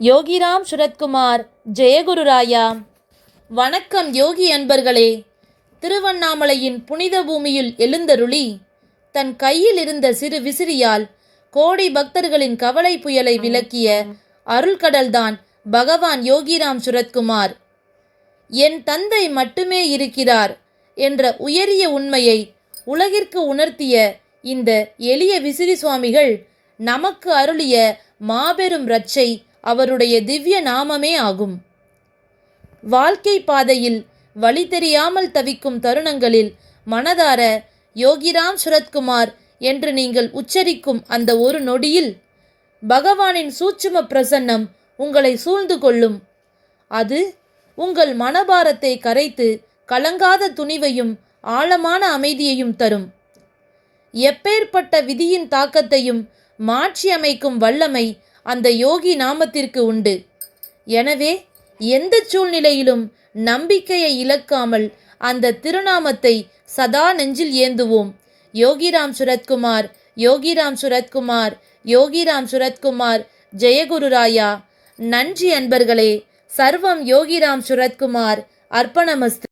யோகிராம் சுரத்குமார். ஜெயகுருராயா. வணக்கம் யோகி அன்பர்களே. திருவண்ணாமலையின் புனித பூமியில் எழுந்தருளி தன் கையில் இருந்த சிறு விசிறியால் கோடி பக்தர்களின் கவலை புயலை விலக்கிய அருள்கடல்தான் பகவான் யோகிராம் சுரத்குமார். என் தந்தை மட்டுமே இருக்கிறார் என்ற உயரிய உண்மையை உலகிற்கு உணர்த்திய இந்த எளிய விசிறி சுவாமிகள் நமக்கு அருளிய மாபெரும் ரட்சை அவருடைய திவ்ய நாமமே ஆகும். வாழ்க்கை பாதையில் வழி தெரியாமல் தவிக்கும் தருணங்களில் மனதார யோகிராம் சுரத்குமார் என்று நீங்கள் உச்சரிக்கும் அந்த ஒரு நொடியில் பகவானின் சூட்சும பிரசன்னம் உங்களை சூழ்ந்து கொள்ளும். அது உங்கள் மனபாரத்தை கரைத்து கலங்காத துணிவையும் ஆழமான அமைதியையும் தரும். எப்பேற்பட்ட விதியின் தாக்கத்தையும் மாற்றி அமைக்கும் வல்லமை அந்த யோகி நாமத்திற்கு உண்டு. எனவே எந்த சூழ்நிலையிலும் நம்பிக்கையை இழக்காமல் அந்த திருநாமத்தை சதா நெஞ்சில் ஏந்துவோம். யோகிராம் சுரத்குமார், யோகிராம் சுரத்குமார், யோகிராம் சுரத்குமார். ஜெயகுருராயா. நன்றி அன்பர்களே. சர்வம் யோகிராம் சுரத்குமார். அர்ப்பணமஸ்து.